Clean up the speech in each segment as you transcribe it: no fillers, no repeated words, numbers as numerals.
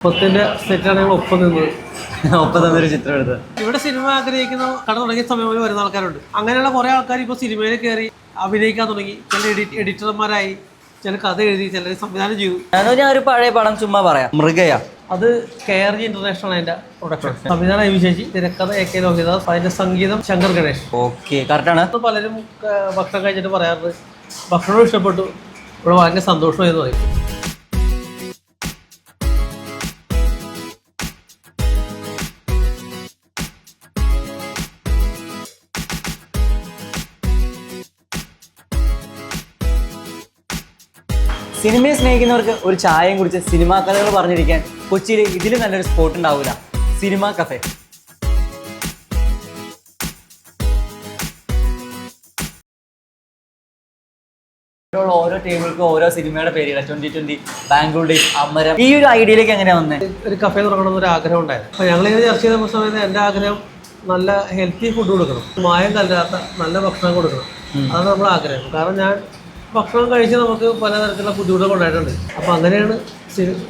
ഒപ്പത്തിന്റെ സെറ്റാണ് ഞങ്ങൾ ഒപ്പം നിന്നത്. ഒപ്പം തന്നൊരു ചിത്രം എടുത്ത് ഇവിടെ സിനിമ ആഗ്രഹിക്കുന്ന കട തുടങ്ങിയ സമയം പോലെ വരുന്ന ആൾക്കാരുണ്ട്. അങ്ങനെയുള്ള കുറെ ആൾക്കാർ ഇപ്പോൾ സിനിമയിൽ കയറി അഭിനയിക്കാൻ തുടങ്ങി. ചില എഡിറ്റർമാരായി, ചില കഥ എഴുതി, ചിലർ സംവിധാനം ചെയ്തു. ഞാൻ ഒരു പഴയ പടം ചുമ്മാ പറയാം, മൃഗയ. അത് KRG ഇന്റർനാഷണൽ അതിന്റെ പ്രൊഡക്ഷൻ. സംവിധാനം വിശേഷി, തിരക്കഥ AK ലോഹിതദാസ്, അതിന്റെ സംഗീതം ശങ്കർ ഗണേഷ്. ഓക്കെ, കറക്റ്റാണ്. പലരും ഭക്ഷണം കഴിച്ചിട്ട് പറയാറുണ്ട് ഭക്ഷണം ഇഷ്ടപ്പെട്ടു, ഇവിടെ ഭയങ്കര സന്തോഷമായി എന്ന് പറയും. സിനിമയെ സ്നേഹിക്കുന്നവർക്ക് ഒരു ചായയും കുടിച്ച് സിനിമാ കഥകൾ പറഞ്ഞിരിക്കാൻ കൊച്ചിയിൽ ഇതിൽ നല്ലൊരു സ്പോട്ട് ഉണ്ടാവില്ല. Cinema cafe. ഓരോ ടേബിൾക്കും ഓരോ സിനിമയുടെ പേരുകൾ, 2020, ബാംഗ്ലൂർ ഡേയ്സ്, അമരം. ഈ ഒരു ഐഡിയയിലേക്ക് എങ്ങനെയാ വന്നത്? ഒരു കഫേ തുടങ്ങണമെന്ന് ഒരു ആഗ്രഹം ഉണ്ടായിരുന്നു. അപ്പോൾ ഞങ്ങളിങ്ങനെ ചർച്ച ചെയ്ത സമയത്ത് എൻ്റെ ആഗ്രഹം നല്ല ഹെൽത്തി ഫുഡ് കൊടുക്കണം, മായം കലരാത്ത നല്ല ഭക്ഷണം കൊടുക്കണം. അതാണ് നമ്മുടെ ആഗ്രഹം. കാരണം ഞാൻ ഭക്ഷണം കഴിച്ച് നമുക്ക് പലതരത്തിലുള്ള ബുദ്ധിമുട്ടുകൾ ഉണ്ടായിട്ടുണ്ട്. അപ്പോൾ അങ്ങനെയാണ്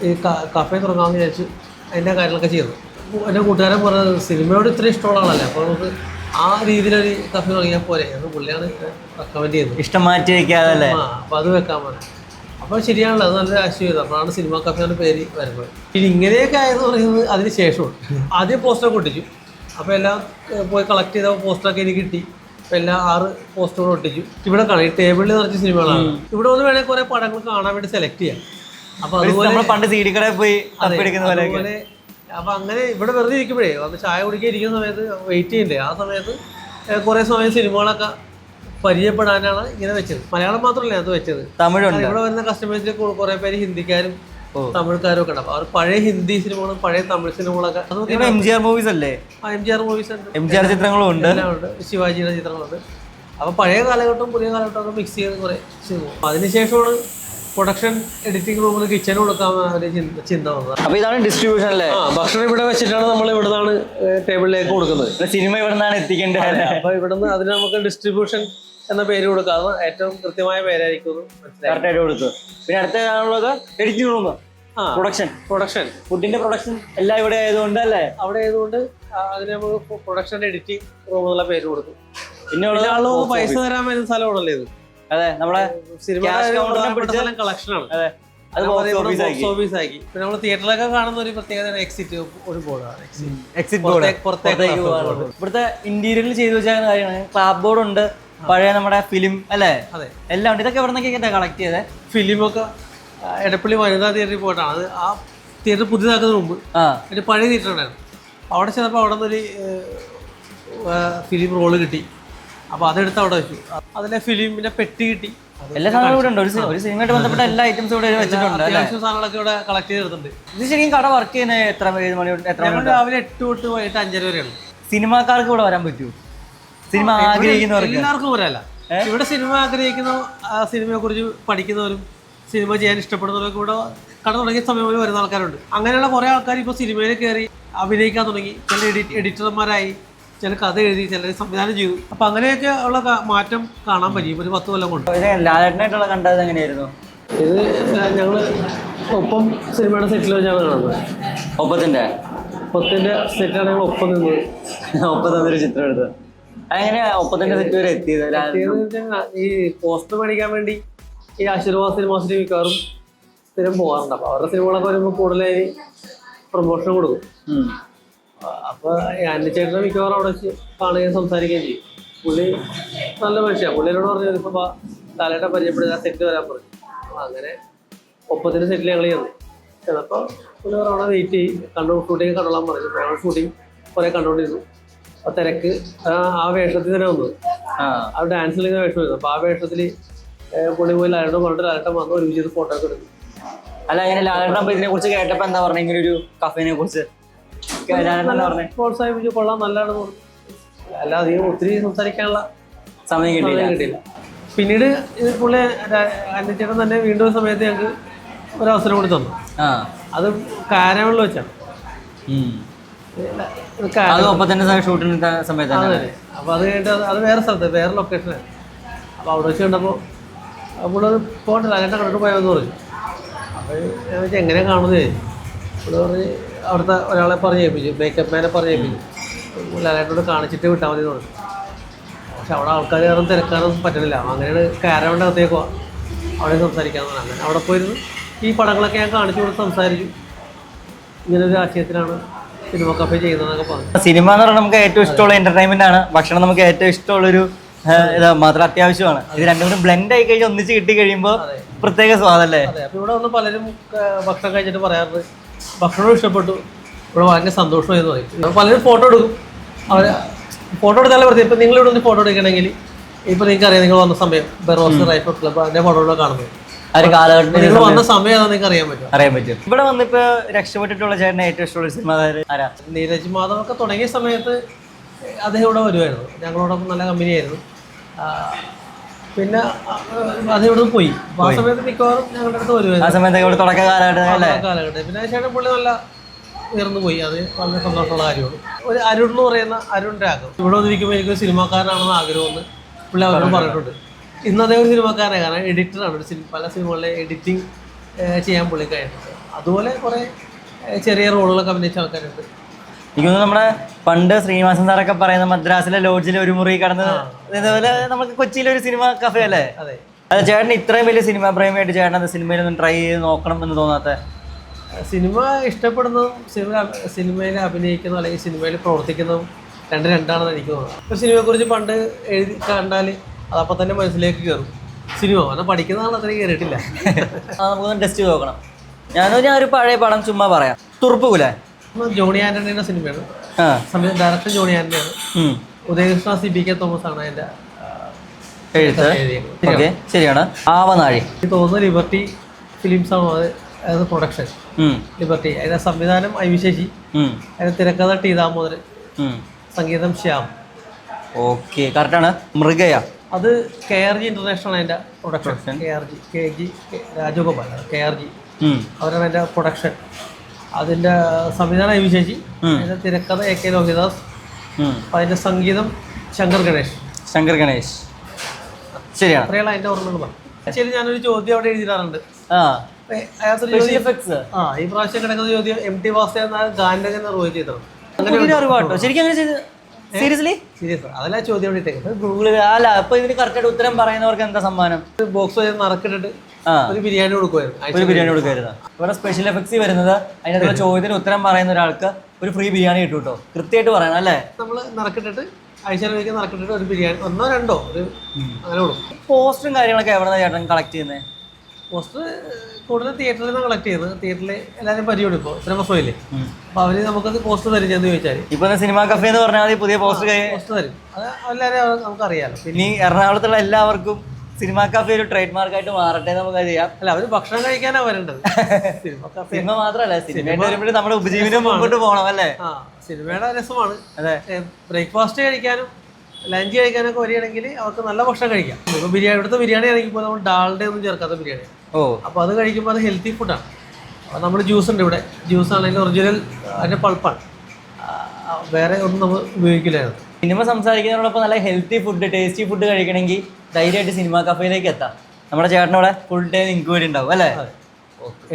ഈ കഫേ തുടങ്ങാമെന്ന് വിചാരിച്ച് അതിൻ്റെ കാര്യങ്ങളൊക്കെ ചെയ്തത്. എൻ്റെ കൂട്ടുകാരൻ പറഞ്ഞത് സിനിമയോട് ഇത്ര ഇഷ്ടമുള്ള ആളല്ലേ, അപ്പോൾ നമുക്ക് ആ രീതിയിലൊരു കഫേ തുടങ്ങിയാൽ പോലെ എന്ന് പുള്ളിയാണ് റെക്കമെൻഡ് ചെയ്തത്. ഇഷ്ടം മാറ്റി വയ്ക്കാതല്ലേ? അപ്പോൾ അത് വെക്കാൻ പറഞ്ഞു. അപ്പോൾ ശരിയാണല്ലോ, അത് നല്ലൊരു ആശയം ചെയ്തു. അപ്പോഴാണ് സിനിമ കഫേ എന്ന പേര് വരുന്നത്. ഇനി ഇങ്ങനെയൊക്കെ ആയെന്ന് പറയുന്നത് അതിന് ശേഷമാണ്. ആദ്യം പോസ്റ്ററൊക്കെ ഒട്ടിച്ചു. അപ്പോൾ എല്ലാം പോയി കളക്ട് ചെയ്ത പോസ്റ്ററൊക്കെ എനിക്ക് കിട്ടി. അപ്പോൾ എല്ലാ 6 പോസ്റ്ററുകൾ ഒട്ടിച്ചു. ഇവിടെ കാണാം, ഈ ടേബിളിൽ നിറച്ച സിനിമകളാണ്. ഇവിടെ ഒന്ന് വേണമെങ്കിൽ കുറേ പടങ്ങൾ കാണാൻ വേണ്ടി സെലക്ട് ചെയ്യാം. അപ്പോൾ അതുപോലെ പണ്ട് CD കടയിൽ പോയി അതുപോലെ അപ്പോൾ അങ്ങനെ ഇവിടെ വെറുതെ ഇരിക്കുമ്പോഴേ വന്ന് ചായ കുടിക്കാൻ ഇരിക്കുന്ന സമയത്ത് വെയിറ്റ് ചെയ്യണ്ടേ, ആ സമയത്ത് കുറേ സമയം സിനിമകളൊക്കെ പരിചയപ്പെടാനാണ് ഇങ്ങനെ വെച്ചത്. മലയാളം മാത്രമല്ല അത് വെച്ചത്, തമിഴുണ്ട്. ഇവിടെ വരുന്ന കസ്റ്റമേഴ്സിൽ കുറേ പേര് ഹിന്ദിക്കാരും തമിഴ്ക്കാരും ഒക്കെ ഉണ്ട്. അപ്പോൾ അവർ പഴയ ഹിന്ദി സിനിമകളും പഴയ തമിഴ് സിനിമകളൊക്കെ MGR മൂവീസ് അല്ലേ? MGR മൂവീസ് ഉണ്ട്, MGR ചിത്രങ്ങളും ഉണ്ട്, എല്ലാം ഉണ്ട്, ശിവാജിയുടെ ചിത്രങ്ങളുണ്ട്. അപ്പോൾ പഴയ കാലഘട്ടവും പുതിയ കാലഘട്ടമൊക്കെ മിക്സ് ചെയ്ത് കുറേ സിനിമ. അതിനുശേഷമാണ് പ്രൊഡക്ഷൻ എഡിറ്റിംഗ് റൂമിൽ കിച്ചൺ കൊടുക്കാൻ ഒരു ചിന്ത വന്നത്. അപ്പോൾ ഇതാണ് ഡിസ്ട്രിബ്യൂഷൻ അല്ലേ? ഭക്ഷണം ഇവിടെ വെച്ചിട്ടാണ് നമ്മൾ ഇവിടെ നിന്നാണ് ടേബിളിലേക്ക് കൊടുക്കുന്നത്. സിനിമ ഇവിടെ നിന്നാണ് എത്തിക്കേണ്ടത്. അപ്പോൾ ഇവിടെ നിന്ന് അതിന് നമുക്ക് ഡിസ്ട്രിബ്യൂഷൻ എന്ന പേര് കൊടുക്കുക. അത് ഏറ്റവും കൃത്യമായ പേരായിരിക്കും, കറക്റ്റായിട്ട് കൊടുത്തു. പിന്നെ അടുത്തുള്ളത് എഡിറ്റിംഗ് റൂം, പ്രൊഡക്ഷൻ ഫുഡിന്റെ പ്രൊഡക്ഷൻ എല്ലാം ഇവിടെ ആയതുകൊണ്ട് അല്ലേ? അവിടെ ആയതുകൊണ്ട് അതിന് നമുക്ക് പ്രൊഡക്ഷൻ എഡിറ്റിംഗ് റൂം എന്നുള്ള പേര് കൊടുക്കും. പിന്നെ ആളുകൾ പൈസ തരാൻ വരുന്ന സ്ഥലമാണല്ലോ ഇത്. അതെ, നമ്മുടെ സിനിമ കളക്ഷനാണ്. ഓഫീസ് ആക്കി. പിന്നെ നമ്മൾ തിയേറ്ററിലൊക്കെ കാണുന്ന ഒരു പ്രത്യേകത എക്സിറ്റ് ഒരു ബോർഡാണ്. എക്സിറ്റ് ബോർഡ് പുറത്തേക്ക്. ഇവിടുത്തെ ഇന്റീരിയറിൽ ചെയ്തു വെച്ച കാര്യമാണ്. ക്ലാബ് ബോർഡ് ഉണ്ട്, പഴയ നമ്മുടെ ഫിലിം അല്ലേ? അതെ, എല്ലാം ഉണ്ട്. ഇതൊക്കെ എവിടെ നിന്നൊക്കെ കളക്ട് ചെയ്തേ? ഫിലിമൊക്കെ എടപ്പള്ളി വനിതാ തിയേറ്ററിൽ പോയിട്ടാണ്. അത് ആ തിയേറ്റർ പുതിയതാക്കുന്നതിന് മുമ്പ് ഒരു പഴയ തിയേറ്റർ ഉണ്ടായിരുന്നു. അവിടെ ചെന്നപ്പോൾ അവിടെ നിന്നൊരു ഫിലിം റോള് കിട്ടി. അപ്പോൾ അതെടുത്ത് അവിടെ വെച്ചു. അതിലെ ഫിലിമിന്റെ പെട്ടി കിട്ടി. എല്ലാ സാധനവും ഇവിടെ ഉണ്ട്. ഒരു സിനിമയായിട്ട് ബന്ധപ്പെട്ട എല്ലാ ഐറ്റംസും ഇവിടെ വെച്ചിട്ടുണ്ട്. അത്യാവശ്യം സാധനങ്ങളൊക്കെ ഇവിടെ കളക്ട് ചെയ്തെടുത്തുണ്ട്. ഇത് ശരിക്കും കട വർക്ക് ചെയ്യുന്നത് എത്ര മണി രാവിലെ 8 തൊട്ട് വൈകിട്ട് 5:30 വരെയാണ്. സിനിമാക്കാർക്ക് ഇവിടെ വരാൻ പറ്റുമോ? സിനിമ ആഗ്രഹിക്കുന്നവർക്ക് എല്ലാവർക്കും വരാല്ല. ഇവിടെ സിനിമ ആഗ്രഹിക്കുന്ന, സിനിമയെ കുറിച്ച് പഠിക്കുന്നവരും സിനിമ ചെയ്യാൻ ഇഷ്ടപ്പെടുന്നവരൊക്കെ ഇവിടെ കട തുടങ്ങിയ സമയം പോലെ വരുന്ന ആൾക്കാരുണ്ട്. അങ്ങനെയുള്ള കുറേ ആൾക്കാർ ഇപ്പോൾ സിനിമയിൽ കയറി അഭിനയിക്കാൻ തുടങ്ങി. ചില എഡിറ്റർമാരായി, ചില കഥ എഴുതി, ചിലർ സംവിധാനം ചെയ്തു. അപ്പം അങ്ങനെയൊക്കെ ഉള്ള മാറ്റം കാണാൻ പറ്റും ഒരു 10 കൊല്ലം കൊണ്ട്. ലാലേട്ടനായിട്ടുള്ള കണ്ടത് എങ്ങനെയായിരുന്നു? ഇത് ഞങ്ങൾ ഒപ്പം സിനിമയുടെ സെറ്റിൽ വെച്ചാണ് കാണുന്നത്. ഒപ്പത്തിന്റെ സെറ്റാണ് ഞങ്ങൾ ഒപ്പം നിന്നത്. ഒപ്പം തന്നൊരു ചിത്രം എടുത്ത്. അതെങ്ങനെയാ ഒപ്പത്തിന്റെ സെറ്റ് വരെ എത്തിയത്? ഈ പോസ്റ്റർ മേടിക്കാൻ വേണ്ടി ഈ ആശീർവാദ സിനിമാസിൽ മിക്കവാറും സ്ഥിരം പോകാറുണ്ട്. അപ്പോൾ അവരുടെ സിനിമകളൊക്കെ വരുമ്പോൾ കൂടുതലായി പ്രൊമോഷൻ കൊടുക്കും. അപ്പോൾ അന്നച്ചേട്ടനെ മിക്കവാറും അവിടെ വെച്ച് കാണുകയും സംസാരിക്കുകയും ചെയ്യും. പുള്ളി നല്ല മനുഷ്യയാണ്. പുള്ളിയോട് പറഞ്ഞു ഇപ്പോൾ ലാലേട്ടനെ പരിചയപ്പെടുക, സെറ്റ് വരാൻ പറഞ്ഞു. അപ്പോൾ അങ്ങനെ ഒപ്പത്തിൻ്റെ സെറ്റിൽ ഞങ്ങൾ ചെന്നപ്പോൾ പുള്ളി അവിടെ വെയിറ്റ് ചെയ്യും, ഷൂട്ടിങ് കണ്ടോളാൻ പറഞ്ഞു. ഞങ്ങൾ ഷൂട്ടിങ് കുറേ കണ്ടുകൊണ്ടിരുന്നു. അപ്പോൾ തിരക്ക് ആ വേഷത്തിൽ തന്നെ വന്നത്. ആ ഡാൻസിൽ ഇങ്ങനെ വേഷം വരുന്നു. അപ്പോൾ ആ വേഷത്തിൽ പുള്ളി പോയി ലാലേട്ടൻ പറഞ്ഞിട്ട് ലാലേട്ടൻ വന്ന് ഒരുമിച്ച് ചെയ്ത് ഫോട്ടോ ഒക്കെ എടുക്കും. അല്ല, അങ്ങനെ ലാലേട്ടൻ ഇതിനെ കുറിച്ച് കേട്ടപ്പോൾ എന്താ പറഞ്ഞത്? ഇങ്ങനെ ഒരു കഫേനെ കുറിച്ച് പ്രോത്സാഹിപ്പിച്ചു, കൊള്ളാം, നല്ലതാണ് തോന്നുന്നു. അല്ലാതെ അധികം ഒത്തിരി സംസാരിക്കാനുള്ള സമയം കിട്ടിയില്ല. പിന്നീട് ഇത് പുള്ളി അന്നച്ചേട്ടൻ തന്നെ വീണ്ടും ഒരു സമയത്ത് ഞങ്ങൾക്ക് ഒരവസരം കൂടി തന്നു. അത് കാരവളിൽ വെച്ചാണ്. ഷൂട്ടിന്റെ സമയത്താണ്. അപ്പോൾ അത് കഴിഞ്ഞിട്ട് അത് വേറെ സ്ഥലത്ത്, വേറെ ലൊക്കേഷനാണ്. അപ്പോൾ അവിടെ വെച്ച് കണ്ടപ്പോൾ പുള്ളി അത് പോകണ്ടല്ല, അതിൻ്റെ കണ്ടിട്ട് പോയാന്ന് പറഞ്ഞു. അപ്പോൾ ഞാൻ എങ്ങനെ കാണുന്നത് ഇവിടെ പറഞ്ഞ് അവിടുത്തെ ഒരാളെ പറഞ്ഞ് ഏൽപ്പിച്ചു, മേക്കപ്പ് മാനെ പറഞ്ഞ് ഏൽപ്പിച്ചു, ലാലേട്ടനോട് കാണിച്ചിട്ട് വിട്ടാൽ മതി എന്ന് പറഞ്ഞു. പക്ഷെ അവിടെ ആൾക്കാർ കാരണം തിരക്കാനൊന്നും പറ്റണില്ല. അങ്ങനെയാണ് കാരവൻ്റെ അകത്തേക്കോ അവിടെ സംസാരിക്കാമെന്ന് പറഞ്ഞു. അങ്ങനെ അവിടെ പോയിരുന്നു ഈ പടങ്ങളൊക്കെ ഞാൻ കാണിച്ചു കൊടുത്ത് സംസാരിച്ചു. ഇങ്ങനൊരു ആശയത്തിലാണ് സിനിമ കഫേ ചെയ്യുന്നതെന്നൊക്കെ പറഞ്ഞു. സിനിമ എന്ന് പറഞ്ഞാൽ നമുക്ക് ഏറ്റവും ഇഷ്ടമുള്ള എന്റർടൈൻമെന്റ് ആണ്. ഭക്ഷണം നമുക്ക് ഏറ്റവും ഇഷ്ടമുള്ളൊരു ഇതാ മാത്രം അത്യാവശ്യമാണ്. ഇത് രണ്ടും കൂടി ബ്ലെൻഡ് ആയി കഴിഞ്ഞാൽ ഒന്നിച്ച് കിട്ടി കഴിയുമ്പോൾ പ്രത്യേക സ്വാദല്ലേ. അതെ, അപ്പോൾ ഇവിടെ വന്ന് പലരും ഭക്ഷണം കഴിച്ചിട്ട് പറയാറുണ്ട് ഭക്ഷണം ഇഷ്ടപ്പെട്ടു, ഇവിടെ ഭയങ്കര സന്തോഷമായെന്ന് പറയും. പലരും ഫോട്ടോ എടുക്കും. അവർ ഫോട്ടോ എടുത്താലേ പ്രത്യേകം. ഇപ്പം നിങ്ങളിവിടെ ഒന്ന് ഫോട്ടോ എടുക്കണമെങ്കിൽ ഇപ്പം നിങ്ങൾക്ക് അറിയാം, നിങ്ങൾ വന്ന സമയം ബെറോസ് റൈഫിൾ ക്ലബ്ബ് അതിൻ്റെ ഫോട്ടോകൾ കാണുന്നത് ആ ഒരു കാലഘട്ടത്തിൽ നിങ്ങൾ വന്ന സമയം ഏതാ നിങ്ങൾക്ക് അറിയാൻ പറ്റും. ഇവിടെ വന്നിപ്പോ രക്ഷപ്പെട്ടിട്ടുള്ള ചേട്ടനെ ഏറ്റവും ഇഷ്ടമുള്ള സിനിമ ആരാ? നീരജ് മാധവ് ഒക്കെ തുടങ്ങിയ സമയത്ത് അദ്ദേഹം ഇവിടെ വരുമായിരുന്നു, ഞങ്ങളോടൊപ്പം നല്ല കമ്പനിയായിരുന്നു. പിന്നെ അദ്ദേഹം ഇവിടെ പോയി. അപ്പോൾ ആ സമയത്ത് മിക്കവാറും ഞങ്ങളുടെ അടുത്ത് വരുമായിരുന്നു. ആ സമയത്ത് ഇവിടെ തുടക്ക കാലഘട്ടം. പിന്നെ അതിനുശേഷം പുള്ളി നല്ല ഉയർന്നു പോയി. അത് വളരെ സന്തോഷമുള്ള കാര്യമാണ്. ഒരു അരുൺ എന്ന് പറയുന്ന അരുൺ രാഘവ് ഇവിടെ വന്നിരിക്കുമ്പോൾ എനിക്കൊരു സിനിമാക്കാരനാണെന്ന് ആഗ്രഹമെന്ന് പുള്ളി അവരോട് പറഞ്ഞിട്ടുണ്ട്. ഇന്ന് അദ്ദേഹം ഒരു സിനിമാക്കാരനാണ്, കാരണം എഡിറ്ററാണ്. ഒരു പല സിനിമകളിലെ എഡിറ്റിംഗ് ചെയ്യാൻ പുള്ളി കഴിഞ്ഞിട്ടുണ്ട്. അതുപോലെ കുറേ ചെറിയ റോളുകളൊക്കെ അഭിനയിച്ച ആൾക്കാരുണ്ട്. എനിക്ക് നമ്മുടെ പണ്ട് ശ്രീനിവാസൻ സാറൊക്കെ പറയുന്ന മദ്രാസിലെ ലോഡ്ജിൽ ഒരു മുറി കടന്ന് ഇതേപോലെ നമുക്ക് കൊച്ചിയിലെ ഒരു സിനിമ കഫേ അല്ലേ? അതെ. അത് ചേട്ടൻ ഇത്രയും വലിയ സിനിമ പ്രേമിയായിട്ട് ചേട്ടൻ അത് സിനിമയിലൊന്നും ട്രൈ ചെയ്ത് നോക്കണം എന്ന് തോന്നാത്ത? സിനിമ ഇഷ്ടപ്പെടുന്നതും സിനിമയിൽ അഭിനയിക്കുന്നതും അല്ലെങ്കിൽ സിനിമയിൽ പ്രവർത്തിക്കുന്നതും രണ്ടാണെന്ന് എനിക്ക് തോന്നുന്നത്. ഒരു സിനിമയെക്കുറിച്ച് പണ്ട് എഴുതി കണ്ടാൽ അതപ്പോൾ തന്നെ മനസ്സിലേക്ക് കയറും. സിനിമ പറഞ്ഞാൽ പഠിക്കുന്നതാണ് അത്രയും കയറിയിട്ടില്ല. നമുക്കൊന്ന് ടെസ്റ്റ് ചെയ്ത് നോക്കണം. ഞാനൊരു പഴയ പടം ചുമ്മാ പറയാം. തുറുപ്പുകുല ജോണി ആന്റണിയുടെ സിനിമയാണ്. ഡയറക്ടർ ജോണി ആന്റണിയാണ്. ഉദയകൃഷ്ണ CBK തോമസ് ആണ് അതിൻ്റെ എഴുത്ത്. ശരിയാണ്. ആവനാഴി എനിക്ക് തോന്നുന്നു ലിബർട്ടി ഫിലിംസ് ആണോ അത് പ്രൊഡക്ഷൻ. ലിബർട്ടി. അതിൻ്റെ സംവിധാനം ഐവിശേഷി, അതിൻ്റെ തിരക്കഥ T ദാമോദരൻ, സംഗീതം ശ്യാം. ഓക്കെ, കറക്റ്റാണ്. മൃഗയ അത് KRG ഇന്റർനാഷണൽ അതിൻ്റെ പ്രൊഡക്ഷൻ. KG രാജഗോപാൽ KRG അവരാണ് അതിൻ്റെ പ്രൊഡക്ഷൻ. അതിൻ്റെ സംവിധാനം ഐവിശേഷി, അതിൻ്റെ തിരക്കഥ AK ലോഹിദാസ്, അതിൻ്റെ സംഗീതം ശങ്കർ ഗണേഷ്. ശരിയാണ്. അത്രയുള്ള അതിൻ്റെ ഓർമ്മകൾ പറഞ്ഞു. ശരി, ഞാനൊരു ചോദ്യം അവിടെ എഴുതിയിടാറുണ്ട്. ഈ പ്രാവശ്യം കിടക്കുന്ന ചോദ്യം MT വാസുദേവൻ ഗാനരംഗം നിർവഹിച്ചു ചെയ്തത്. സീരിയസ്ലി? സീരിയസ്, അതല്ല ചോദ്യം ഇട്ടേക്കുന്നത്. ഗൂഗിള് അല്ല. അപ്പൊ ഇതിന് കറക്റ്റായിട്ട് ഉത്തരം പറയുന്നവർക്ക് എന്താ സമ്മാനം? ബോക്സ് നറക്കിട്ടിട്ട് ഒരു ബിരിയാണി കൊടുക്കുമായിരുന്നു. ഇവിടെ സ്പെഷ്യൽ എഫക്ട്സ് വരുന്നത് അതിനകത്തുള്ള ചോദ്യത്തിന് ഉത്തരം പറയുന്ന ഒരാൾക്ക് ഒരു ഫ്രീ ബിരിയാണി കിട്ടും കേട്ടോ. കൃത്യമായിട്ട് പറയണം അല്ലേ? നമ്മൾ നറക്കിട്ടിട്ട് ആഴ്ചയിലേക്ക് നറക്കിട്ടിട്ട് ഒരു ബിരിയാണി 1 or 2 അങ്ങനെ കൊടുക്കും. പോസ്റ്ററും കാര്യങ്ങളൊക്കെ എവിടെ നിന്നാണ് ചേട്ടൻ കളക്ട് ചെയ്യുന്നത്? പോസ്റ്റർ കൂടുതൽ തിയേറ്ററിൽ നിന്നാണ് കളക്ട് ചെയ്യുന്നത്. തിയേറ്ററിൽ എല്ലാവരും പരിചയം ഇപ്പോൾ ഇത്ര വർഷമില്ലേ, അപ്പോൾ അവർ നമുക്കത് പോസ്റ്റർ തരും എന്ന് ചോദിച്ചാൽ. ഇപ്പൊ സിനിമ കഫേ എന്ന് പറഞ്ഞാൽ പുതിയ പോസ്റ്റർ തരും. അത് എല്ലാവരും നമുക്കറിയാലോ. പിന്നെ എറണാകുളത്തുള്ള എല്ലാവർക്കും സിനിമ കഫേ ഒരു ട്രേഡ് മാർക്കായിട്ട് മാറട്ടെ നമുക്ക് ചെയ്യാം. അല്ല, അവർ ഭക്ഷണം കഴിക്കാനാണ് വരേണ്ടത്. സിനിമ മാത്രമല്ല, സിനിമയുടെ വരുമ്പോഴും നമ്മുടെ ഉപജീവനം മുമ്പോട്ട് പോകണം അല്ലേ? സിനിമയുടെ രസമാണ്. അതെ, ബ്രേക്ക്ഫാസ്റ്റ് കഴിക്കാനും ലഞ്ച് കഴിക്കാനൊക്കെ വരികയാണെങ്കിൽ അവർക്ക് നല്ല ഭക്ഷണം കഴിക്കാം. ഇപ്പോൾ ഇവിടുത്തെ ബിരിയാണി ആണെങ്കിൽ നമ്മൾ ഡാൽഡ ഒന്നും ചേർക്കാത്ത ബിരിയാണി. അപ്പോൾ അത് കഴിക്കുമ്പോൾ അത് ഹെൽത്തി ഫുഡാണ്. അപ്പോൾ നമ്മൾ ജ്യൂസ് ഉണ്ട് ഇവിടെ. ജ്യൂസ് ആണെങ്കിൽ ഒറിജിനൽ അതിൻ്റെ പൾപ്പാണ്, വേറെ ഒന്നും നമ്മൾ ഉപയോഗിക്കില്ലായിരുന്നു. സിനിമ സംസാരിക്കുന്നതിനോടൊപ്പം നല്ല ഹെൽത്തി ഫുഡ്, ടേസ്റ്റി ഫുഡ് കഴിക്കണമെങ്കിൽ ധൈര്യമായിട്ട് സിനിമ കഫേയിലേക്ക് എത്താം. നമ്മുടെ ചേട്ടനോടെ ഫുൾ ടൈം ഇൻക്വയറി ഉണ്ടാവും അല്ലേ?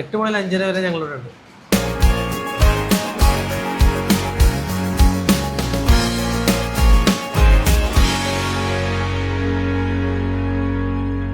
8 മണി 5:30 വരെ ഞങ്ങളിവിടെ ഉണ്ട്.